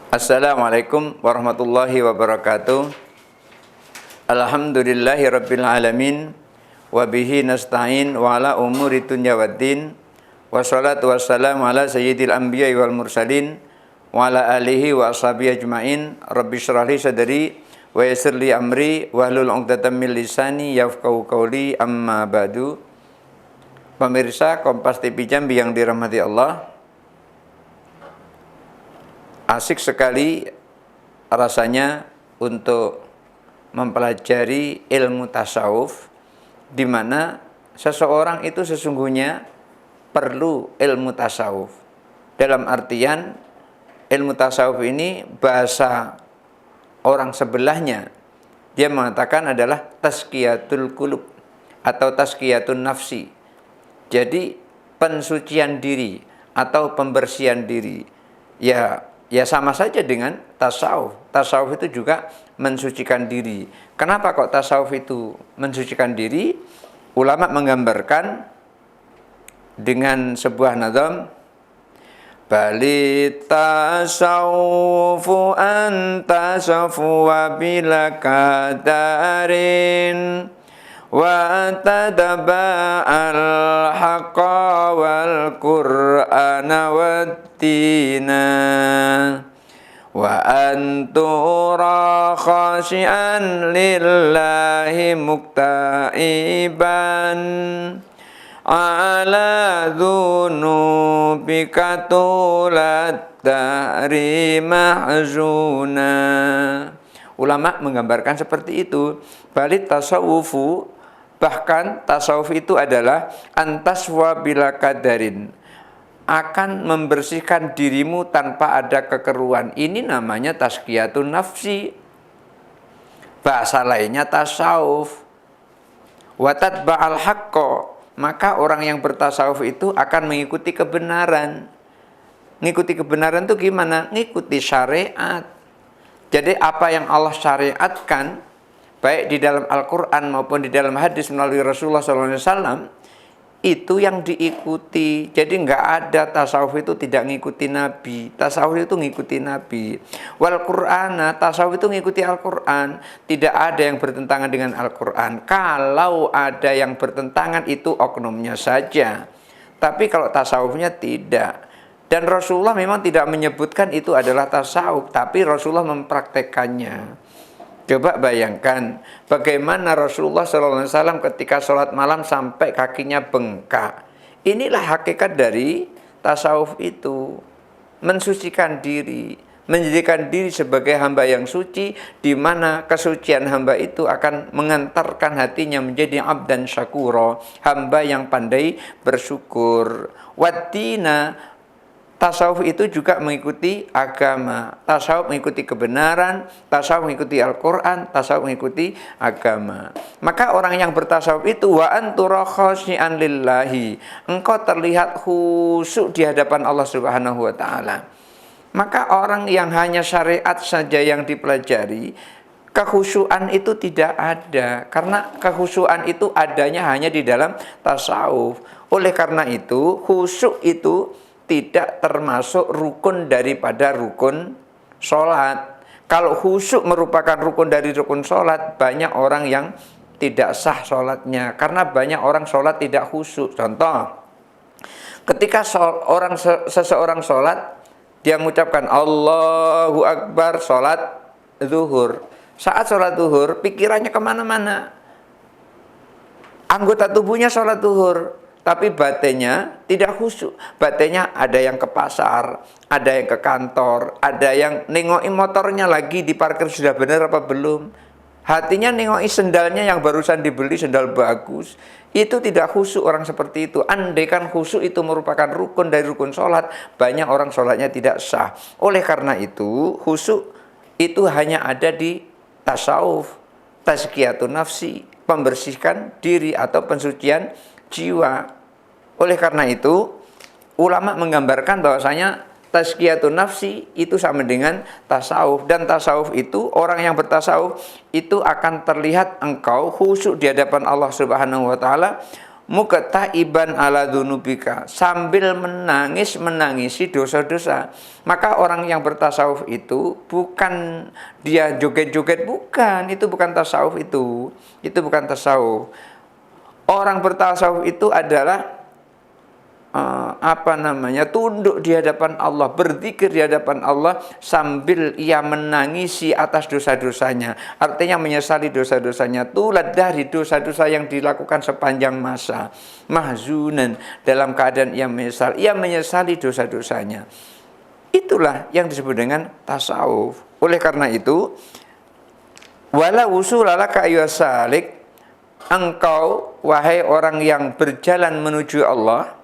Assalamualaikum warahmatullahi wabarakatuh. Alhamdulillahirabbil alamin wa bihi nasta'in wa ala umuri dunya waddin. Wassalatu wassalamu ala sayyidil anbiya'i wal mursalin wa ala alihi wa ashabihi ajmain. Rabbi shrah li sadri wa yassir li amri wahlul 'uqdatam min lisani yafqahu qawli, amma ba'du. Pemirsa Kompas TV Jambi yang dirahmati Allah, asik sekali rasanya untuk mempelajari ilmu tasawuf, di mana seseorang itu sesungguhnya perlu ilmu tasawuf. Dalam artian ilmu tasawuf ini bahasa orang sebelahnya, dia mengatakan adalah tazkiyatul qulub atau tazkiyatun nafsi. Jadi pensucian diri atau pembersihan diri. Ya sama saja dengan tasawuf. Tasawuf itu juga mensucikan diri. Kenapa kok tasawuf itu mensucikan diri? Ulama menggambarkan dengan sebuah nazam, balit tasawufu anta safwa bila kadarin wa tadaba al-haqqa wal qur'ana wattina wa antura khashian lillahi muktaiban ala dhunubika tulat dari mahzuna. Ulama menggambarkan seperti itu. Balit tasawufu, bahkan tasawuf itu adalah antaswa bila kadarin, akan membersihkan dirimu tanpa ada kekeruan. Ini namanya tazkiyatun nafsi. Bahasa lainnya tasawuf. Watat ba'al haqqo, maka orang yang bertasawuf itu akan mengikuti kebenaran. Ngikuti kebenaran itu gimana? Ngikuti syariat. Jadi apa yang Allah syariatkan, baik di dalam Al-Quran maupun di dalam hadis melalui Rasulullah SAW, itu yang diikuti. Jadi nggak ada tasawuf itu tidak ngikuti Nabi. Tasawuf itu ngikuti Nabi. Wal Qur'ana, tasawuf itu ngikuti Al-Quran. Tidak ada yang bertentangan dengan Al-Quran. Kalau ada yang bertentangan itu oknumnya saja. Tapi kalau tasawufnya tidak. Dan Rasulullah memang tidak menyebutkan itu adalah tasawuf, tapi Rasulullah mempraktekannya. Coba bayangkan bagaimana Rasulullah SAW ketika sholat malam sampai kakinya bengkak. Inilah hakikat dari tasawuf itu. Mensucikan diri, menjadikan diri sebagai hamba yang suci, di mana kesucian hamba itu akan mengantarkan hatinya menjadi abdan syakuro, hamba yang pandai bersyukur. Wattina, tasawuf itu juga mengikuti agama. Tasawuf mengikuti kebenaran, tasawuf mengikuti Al-Quran, tasawuf mengikuti agama. Maka orang yang bertasawuf itu wa antura khasyian lillahi, engkau terlihat khusyuk di hadapan Allah Subhanahu wa taala. Maka orang yang hanya syariat saja yang dipelajari, kekhusyuan itu tidak ada, karena kekhusyuan itu adanya hanya di dalam tasawuf. Oleh karena itu, khusyuk itu tidak termasuk rukun daripada rukun sholat. Kalau khusyuk merupakan rukun dari rukun sholat, banyak orang yang tidak sah sholatnya, karena banyak orang sholat tidak khusyuk. Contoh, ketika seseorang sholat, dia mengucapkan Allahu Akbar, sholat zuhur. Saat sholat zuhur, pikirannya kemana-mana. Anggota tubuhnya sholat zuhur, tapi batinnya tidak khusyuk. Batinnya ada yang ke pasar, ada yang ke kantor, ada yang nengokin motornya lagi di parkir sudah benar apa belum. Hatinya nengokin sendalnya yang barusan dibeli, sendal bagus. Itu tidak khusyuk orang seperti itu. Andaikan khusyuk itu merupakan rukun dari rukun sholat, banyak orang sholatnya tidak sah. Oleh karena itu, khusyuk itu hanya ada di tasawuf, tazkiyatun nafsi, membersihkan diri atau pensucian jiwa. Oleh karena itu, ulama menggambarkan bahwasanya tazkiyatun nafsi itu sama dengan tasawuf. Dan tasawuf itu, orang yang bertasawuf itu akan terlihat engkau khusyuk di hadapan Allah Subhanahu wa taala, muqtaiban ala dzunubika, sambil menangisi dosa-dosa. Maka orang yang bertasawuf itu bukan dia joget-joget, bukan, itu bukan tasawuf itu bukan tasawuf. Orang bertasawuf itu adalah tunduk di hadapan Allah, berzikir di hadapan Allah sambil ia menangisi atas dosa-dosanya. Artinya menyesali dosa-dosanya, tulat dari dosa-dosa yang dilakukan sepanjang masa. Mahzunan, dalam keadaan ia menyesali dosa-dosanya. Itulah yang disebut dengan tasawuf. Oleh karena itu, wala wusulalaka ayyusalik, engkau wahai orang yang berjalan menuju Allah,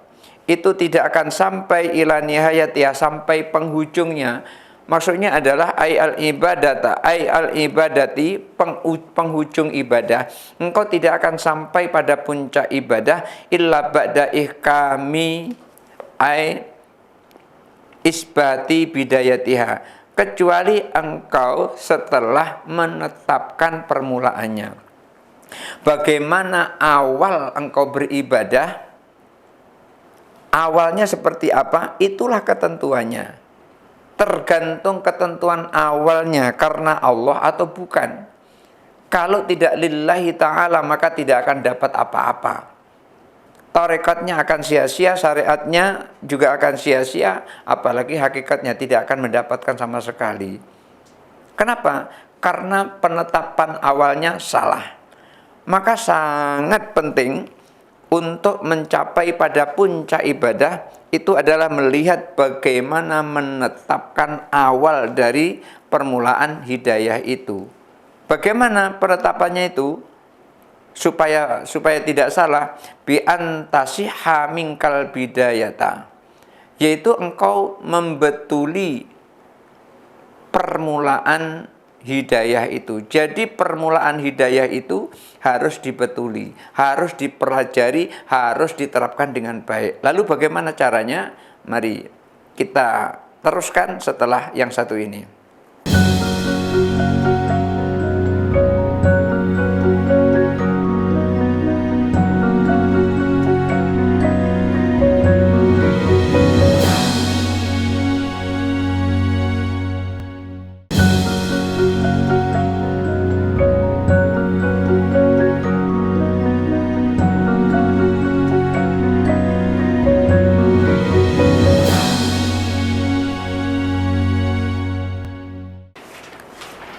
itu tidak akan sampai ila nihayatiha, sampai penghujungnya. Maksudnya adalah al ibadati, penghujung ibadah. Engkau tidak akan sampai pada puncak ibadah illa ba'da ihkami isbati bidayatiha, kecuali engkau setelah menetapkan permulaannya. Bagaimana awal engkau beribadah, awalnya seperti apa, itulah ketentuannya. Tergantung ketentuan awalnya karena Allah atau bukan. Kalau tidak lillahi ta'ala, maka tidak akan dapat apa-apa. Tarekatnya akan sia-sia, syariatnya juga akan sia-sia, apalagi hakikatnya tidak akan mendapatkan sama sekali. Kenapa? Karena penetapan awalnya salah. Maka sangat penting untuk mencapai pada puncak ibadah itu adalah melihat bagaimana menetapkan awal dari permulaan hidayah itu. Bagaimana penetapannya itu supaya tidak salah, bi antasiha minkal bidayata, yaitu engkau membetuli permulaan hidayah itu. Jadi permulaan hidayah itu harus dibetuli, harus dipelajari, harus diterapkan dengan baik. Lalu bagaimana caranya? Mari kita teruskan setelah yang satu ini.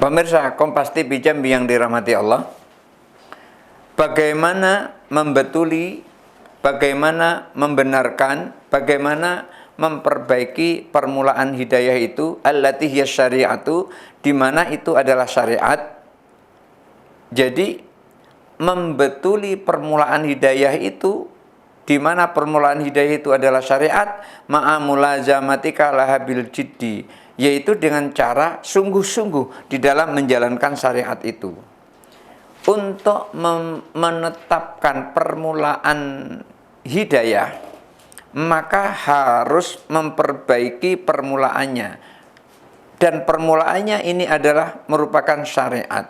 Pemirsa Kompas TV Jambi yang dirahmati Allah, bagaimana membetuli, bagaimana membenarkan, bagaimana memperbaiki permulaan hidayah itu, allati hiya syari'atu, di mana itu adalah syariat. Jadi membetuli permulaan hidayah itu, di mana permulaan hidayah itu adalah syariat, ma'amulazamatika laha bil jiddi, yaitu dengan cara sungguh-sungguh di dalam menjalankan syariat itu. Untuk menetapkan permulaan hidayah, maka harus memperbaiki permulaannya. Dan permulaannya ini adalah merupakan syariat.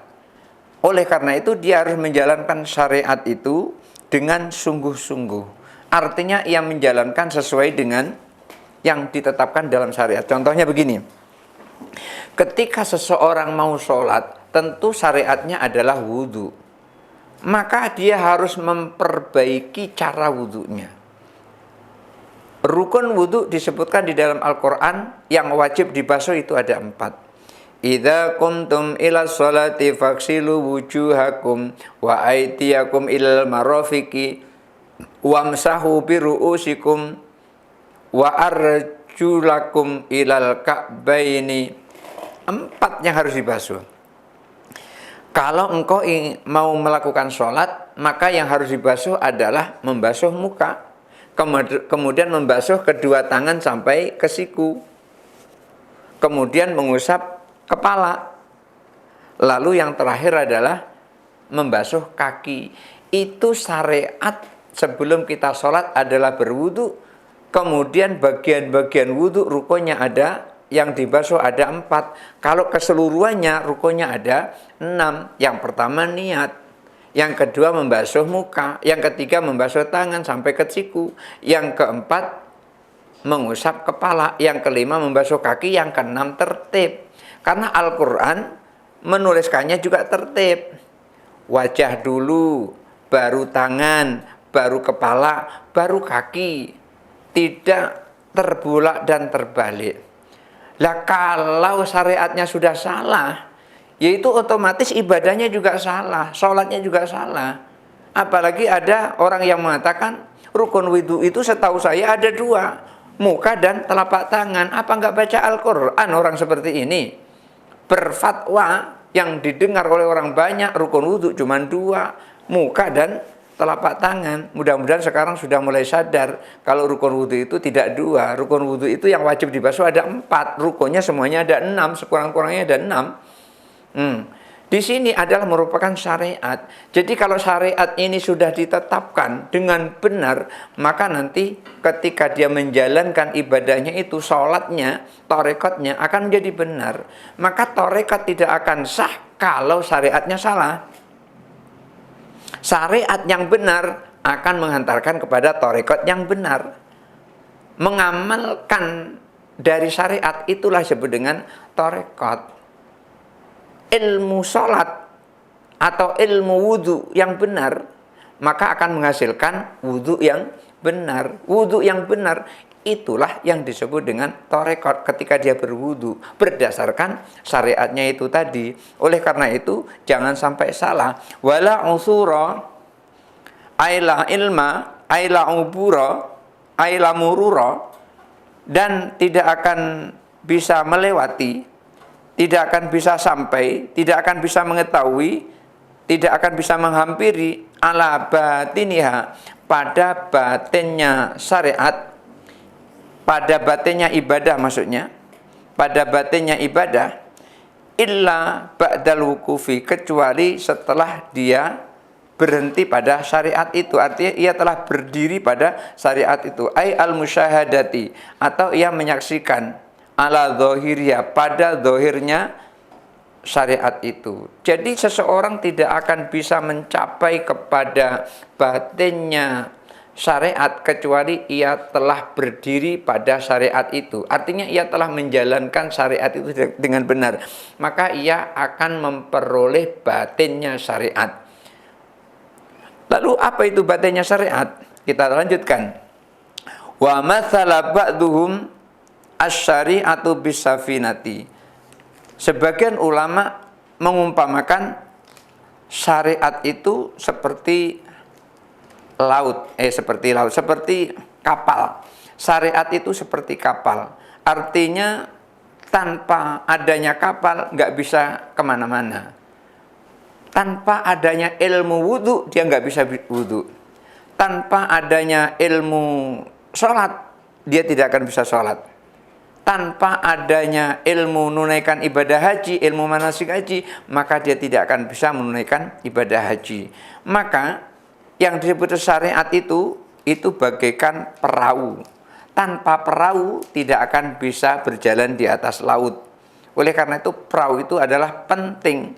Oleh karena itu dia harus menjalankan syariat itu dengan sungguh-sungguh. Artinya ia menjalankan sesuai dengan yang ditetapkan dalam syariat. Contohnya begini, ketika seseorang mau sholat, tentu syariatnya adalah wudhu. Maka dia harus memperbaiki cara wudhunya. Rukun wudhu disebutkan di dalam Al-Quran, yang wajib dibasuh itu ada 4. Idza qumtum ila sholati faghsilu wujuhakum wa aydiyakum ilal marafiqi wamsahu bi ru'usikum wa arjulakum ilal ka'baini. 4 yang harus dibasuh. Kalau engkau mau melakukan sholat, maka yang harus dibasuh adalah membasuh muka, kemudian membasuh kedua tangan sampai ke siku, kemudian mengusap kepala, lalu yang terakhir adalah membasuh kaki. Itu syariat sebelum kita sholat adalah berwudu. Kemudian bagian-bagian wudhu rukunnya ada, yang dibasuh ada 4. Kalau keseluruhannya rukunnya ada 6. Yang pertama niat, Yang kedua membasuh muka. Yang ketiga membasuh tangan sampai ke siku. Yang keempat mengusap kepala. Yang kelima membasuh kaki. Yang keenam tertib. Karena Al-Quran menuliskannya juga tertib. Wajah dulu, baru tangan, baru kepala, baru kaki. Tidak terbulak dan terbalik. Lah kalau syariatnya sudah salah, yaitu otomatis ibadahnya juga salah, sholatnya juga salah. Apalagi ada orang yang mengatakan rukun wudu itu setahu saya ada dua, muka dan telapak tangan. Apa nggak baca Al-Quran orang seperti ini? Berfatwa yang didengar oleh orang banyak, rukun wudu cuma dua, muka dan telapak tangan. Mudah-mudahan sekarang sudah mulai sadar kalau rukun wudu itu tidak dua. Rukun wudu itu yang wajib dibasuh ada 4, rukunnya semuanya ada 6, sekurang-kurangnya ada 6. Di sini adalah merupakan syariat. Jadi kalau syariat ini sudah ditetapkan dengan benar, maka nanti ketika dia menjalankan ibadahnya itu, sholatnya, torekotnya akan menjadi benar. Maka torekot tidak akan sah kalau syariatnya salah. Syariat yang benar akan menghantarkan kepada torekot yang benar. Mengamalkan dari syariat itulah disebut dengan torekot. Ilmu sholat atau ilmu wudhu yang benar, maka akan menghasilkan wudhu yang benar. Wudhu yang benar itulah yang disebut dengan torekot ketika dia berwudhu berdasarkan syariatnya itu tadi. Oleh karena itu jangan sampai salah. Wala usura aila ilma aila ubura aila murura, dan tidak akan bisa melewati, tidak akan bisa sampai, tidak akan bisa mengetahui, tidak akan bisa menghampiri ala batiniha, pada batinnya syariat, pada batinnya ibadah maksudnya, pada batinnya ibadah, illa ba'dal wukufi, kecuali setelah dia berhenti pada syariat itu. Artinya ia telah berdiri pada syariat itu, ay al musyahadati, atau ia menyaksikan ala zahiriyah, pada zahirnya syariat itu. Jadi seseorang tidak akan bisa mencapai kepada batinnya syariat kecuali ia telah berdiri pada syariat itu. Artinya ia telah menjalankan syariat itu dengan benar. Maka ia akan memperoleh batinnya syariat. Lalu apa itu batinnya syariat? Kita lanjutkan. Wa mathala ba'duhum asy-syari'atu bisafinati. Sebagian ulama mengumpamakan syariat itu seperti laut, seperti kapal. Syariat itu seperti kapal. Artinya tanpa adanya kapal nggak bisa kemana-mana. Tanpa adanya ilmu wudhu dia nggak bisa wudhu. Tanpa adanya ilmu sholat dia tidak akan bisa sholat. Tanpa adanya ilmu menunaikan ibadah haji, ilmu manasik haji, maka dia tidak akan bisa menunaikan ibadah haji. Maka yang disebut syariat itu bagaikan perahu. Tanpa perahu tidak akan bisa berjalan di atas laut. Oleh karena itu perahu itu adalah penting.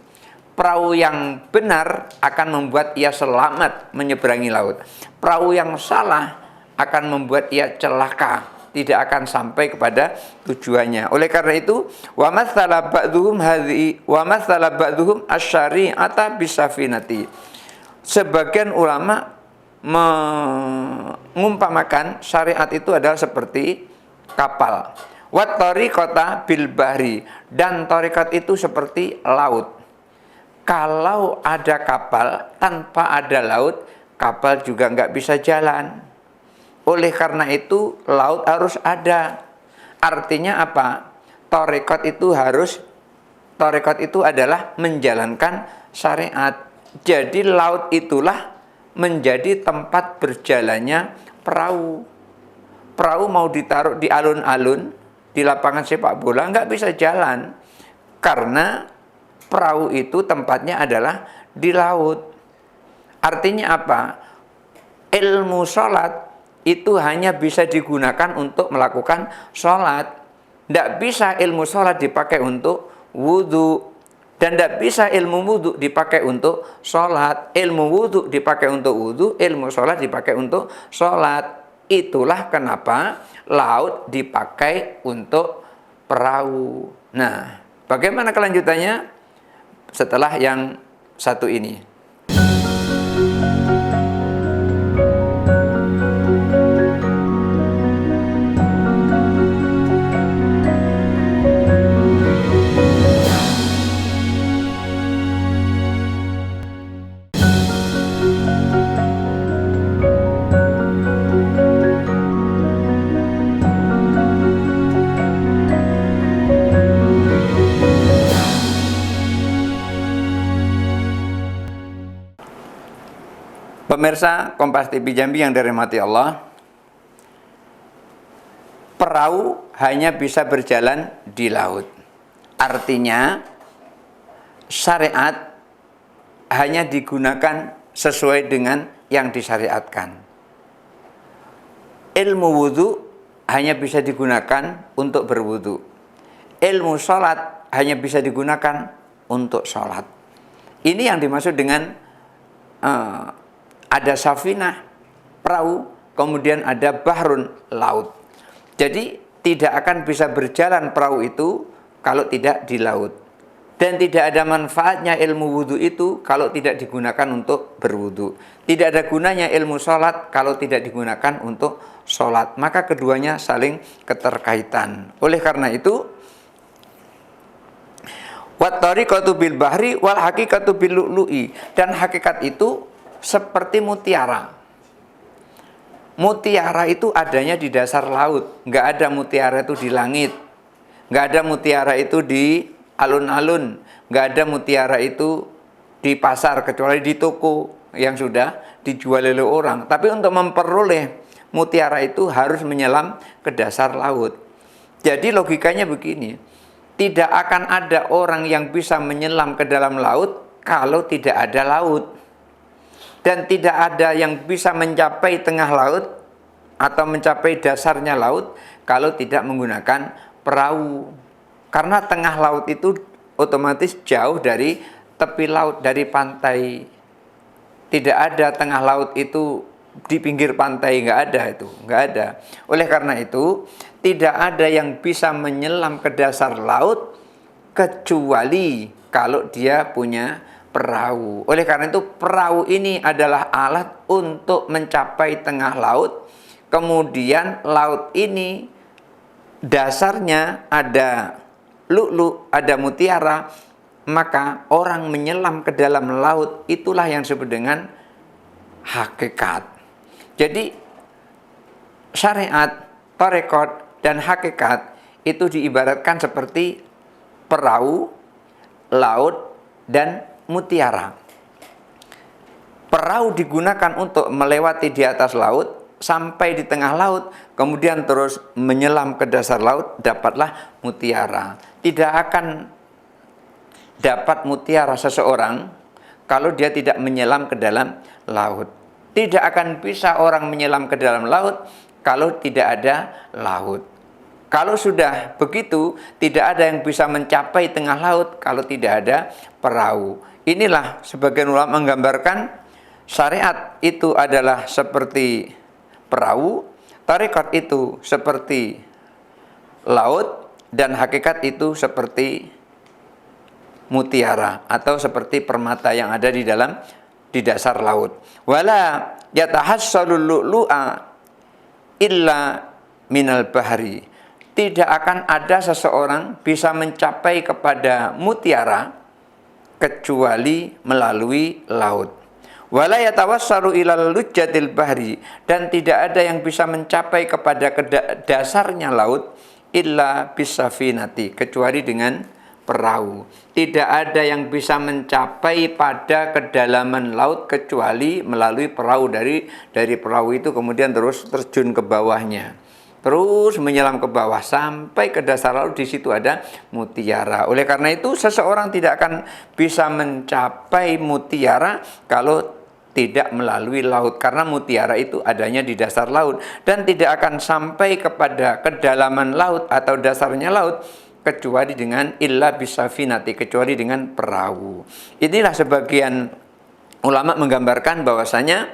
Perahu yang benar akan membuat ia selamat menyeberangi laut. Perahu yang salah akan membuat ia celaka, tidak akan sampai kepada tujuannya. Oleh karena itu, wa mathala ba'dhum asy-syari'ata bisafinati. Sebagian ulama mengumpamakan syariat itu adalah seperti kapal. Wat tariqata bil bahri, dan tariqat itu seperti laut. Kalau ada kapal tanpa ada laut, kapal juga nggak bisa jalan. Oleh karena itu laut harus ada. Artinya apa? Tarekat itu adalah menjalankan syariat. Jadi laut itulah menjadi tempat berjalannya perahu. Perahu mau ditaruh di alun-alun, di lapangan sepak bola nggak bisa jalan. Karena perahu itu tempatnya adalah di laut. Artinya apa? Ilmu sholat itu hanya bisa digunakan untuk melakukan sholat. Tidak bisa ilmu sholat dipakai untuk wudhu. Dan tidak bisa ilmu wudhu dipakai untuk sholat. Ilmu wudhu dipakai untuk wudhu, ilmu sholat dipakai untuk sholat. Itulah kenapa laut dipakai untuk perahu. Nah, bagaimana kelanjutannya setelah yang satu ini? Pemirsa Kompas TV Jambi yang dirahmati Allah, perahu hanya bisa berjalan di laut. Artinya, syariat hanya digunakan sesuai dengan yang disyariatkan. Ilmu wudhu hanya bisa digunakan untuk berwudhu. Ilmu sholat hanya bisa digunakan untuk sholat. Ini yang dimaksud dengan ada safinah, perahu, kemudian ada bahrun, laut. Jadi tidak akan bisa berjalan perahu itu kalau tidak di laut. Dan tidak ada manfaatnya ilmu wudhu itu kalau tidak digunakan untuk berwudhu. Tidak ada gunanya ilmu sholat kalau tidak digunakan untuk sholat. Maka keduanya saling keterkaitan. Oleh karena itu, wat tariqatu bil bahri wal haqiqatu bil lu'lu'i. Dan hakikat itu seperti mutiara. Mutiara itu adanya di dasar laut. Nggak ada mutiara itu di langit. Nggak ada mutiara itu di alun-alun. Nggak ada mutiara itu di pasar, kecuali di toko yang sudah dijual oleh orang. Tapi untuk memperoleh mutiara itu harus menyelam ke dasar laut. Jadi logikanya begini. Tidak akan ada orang yang bisa menyelam ke dalam laut kalau tidak ada laut. Dan tidak ada yang bisa mencapai tengah laut atau mencapai dasarnya laut kalau tidak menggunakan perahu. Karena tengah laut itu otomatis jauh dari tepi laut, dari pantai. Tidak ada tengah laut itu di pinggir pantai, nggak ada itu, nggak ada. Oleh karena itu, tidak ada yang bisa menyelam ke dasar laut kecuali kalau dia punya perahu. Oleh karena itu, perahu ini adalah alat untuk mencapai tengah laut. Kemudian laut ini dasarnya ada lu'lu', ada mutiara. Maka orang menyelam ke dalam laut, itulah yang disebut dengan hakikat. Jadi syariat, tarekat, dan hakikat itu diibaratkan seperti perahu, laut, dan mutiara. Perahu digunakan untuk melewati di atas laut sampai di tengah laut, kemudian terus menyelam ke dasar laut, dapatlah mutiara. Tidak akan dapat mutiara seseorang kalau dia tidak menyelam ke dalam laut. Tidak akan bisa orang menyelam ke dalam laut kalau tidak ada laut. Kalau sudah begitu, tidak ada yang bisa mencapai tengah laut kalau tidak ada perahu. Inilah sebagian ulama menggambarkan syariat itu adalah seperti perahu, tarekat itu seperti laut, dan hakikat itu seperti mutiara atau seperti permata yang ada di dasar laut. Wala yatahassalul lu'lu'a illa minal bahri. Tidak akan ada seseorang bisa mencapai kepada mutiara kecuali melalui laut. Wala yatawassalu ilal lujjatil bahri, dan tidak ada yang bisa mencapai kepada dasarnya laut illa bisafinati, kecuali dengan perahu. Tidak ada yang bisa mencapai pada kedalaman laut kecuali melalui perahu. Dari perahu itu kemudian terus terjun ke bawahnya, terus menyelam ke bawah sampai ke dasar laut. Di situ ada mutiara. Oleh karena itu, seseorang tidak akan bisa mencapai mutiara kalau tidak melalui laut, karena mutiara itu adanya di dasar laut, dan tidak akan sampai kepada kedalaman laut atau dasarnya laut kecuali dengan illa bisafinati, kecuali dengan perahu. Inilah sebagian ulama menggambarkan bahwasanya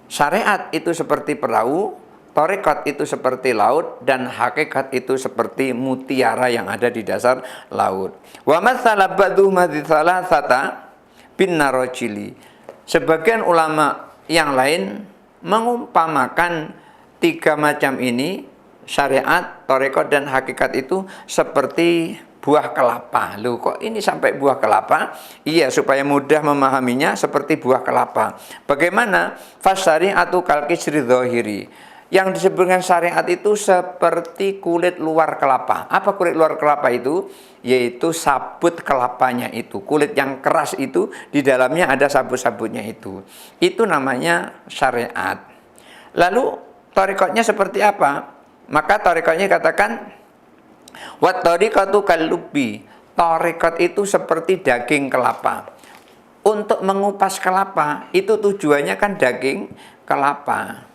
syariat itu seperti perahu, tarekat itu seperti laut, dan hakikat itu seperti mutiara yang ada di dasar laut. Wa matsala ba'du madzala sata bin narajili. Sebagian ulama yang lain mengumpamakan tiga macam ini, syariat, tarekat, dan hakikat itu seperti buah kelapa. Loh, kok ini sampai buah kelapa? Iya, supaya mudah memahaminya seperti buah kelapa. Bagaimana? Fasyari'atu kalkisri dzahiri. Yang disebut dengan syariat itu seperti kulit luar kelapa. Apa kulit luar kelapa itu? Yaitu sabut kelapanya itu. Kulit yang keras itu, di dalamnya ada sabut-sabutnya itu. Itu namanya syariat. Lalu, tarekatnya seperti apa? Maka tarekatnya katakan, wat tariqatu kallubi. Tarekat itu seperti daging kelapa. Untuk mengupas kelapa, itu tujuannya kan daging kelapa.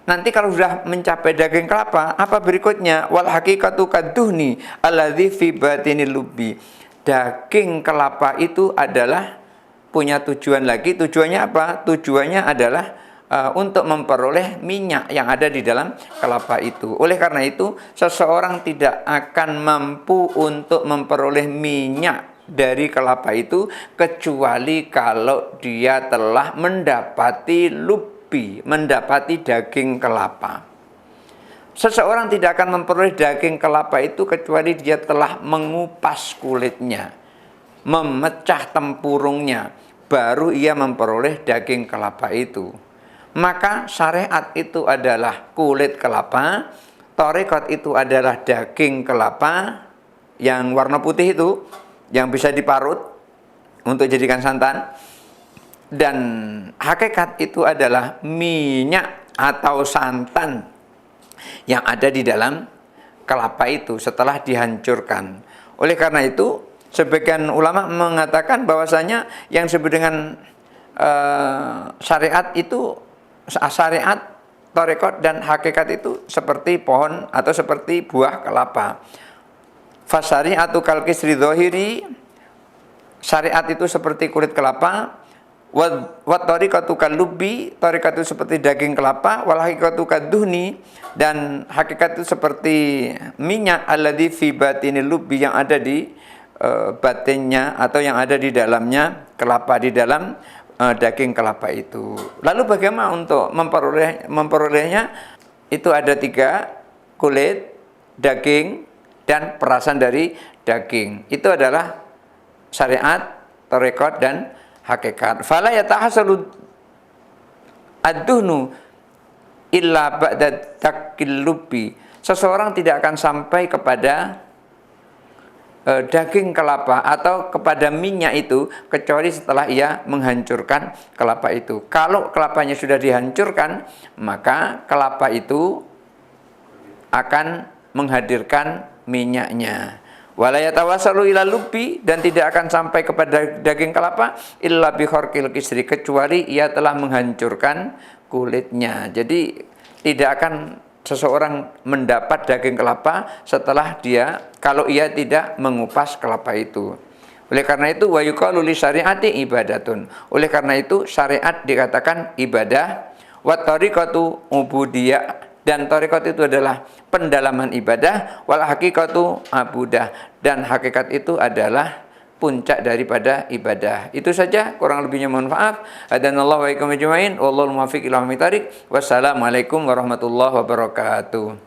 Nanti kalau sudah mencapai daging kelapa, apa berikutnya? Wal haqiqatu kadduhni alladzi fi batinil lubbi. Daging kelapa itu adalah punya tujuan lagi. Tujuannya apa? Tujuannya adalah untuk memperoleh minyak yang ada di dalam kelapa itu. Oleh karena itu, seseorang tidak akan mampu untuk memperoleh minyak dari kelapa itu kecuali kalau dia telah mendapati mendapati daging kelapa. Seseorang tidak akan memperoleh daging kelapa itu kecuali dia telah mengupas kulitnya, memecah tempurungnya, baru ia memperoleh daging kelapa itu. Maka syariat itu adalah kulit kelapa, tarekat itu adalah daging kelapa yang warna putih itu, yang bisa diparut untuk jadikan santan. Dan hakikat itu adalah minyak atau santan yang ada di dalam kelapa itu setelah dihancurkan. Oleh karena itu, sebagian ulama mengatakan bahwasanya yang disebut dengan syariat itu, syariat, tarekat, dan hakikat itu seperti pohon atau seperti buah kelapa. Fasyari'atu kalkisri dzahiri. Syariat itu seperti kulit kelapa. Wat tariqatu kallubi, tariqat itu seperti daging kelapa, wal haqiqatu kadduhni, dan hakikat itu seperti minyak alladzi fi batinil lubbi, yang ada di batinnya atau yang ada di dalamnya kelapa, di dalam daging kelapa itu. Lalu bagaimana untuk memperolehnya? Itu ada tiga: kulit, daging, dan perasan dari daging. Itu adalah syariat, tarekat, dan hakikat. Fala yatahasalu ad-duhnu illa ba'da takillubi. Seseorang tidak akan sampai kepada daging kelapa atau kepada minyak itu kecuali setelah ia menghancurkan kelapa itu. Kalau kelapanya sudah dihancurkan, maka kelapa itu akan menghadirkan minyaknya. Wala yatawassalu ila lubbi, dan tidak akan sampai kepada daging kelapa illa bi kharqil kisri, kecuali ia telah menghancurkan kulitnya. Jadi tidak akan seseorang mendapat daging kelapa setelah dia, kalau ia tidak mengupas kelapa itu. Oleh karena itu, wa yuqalu li syariati ibadatun. Oleh karena itu, syariat dikatakan ibadah, wa tariqatu ubudiyah, dan tarekat itu adalah pendalaman ibadah, wal haqiqatu abudah, dan hakikat itu adalah puncak daripada ibadah. Itu saja, kurang lebihnya mohon maaf. Hadanallahu wa iyyakum ajmain, wallahu muwaffiq ila aqwamit thariq. Wassalamualaikum warahmatullahi wabarakatuh.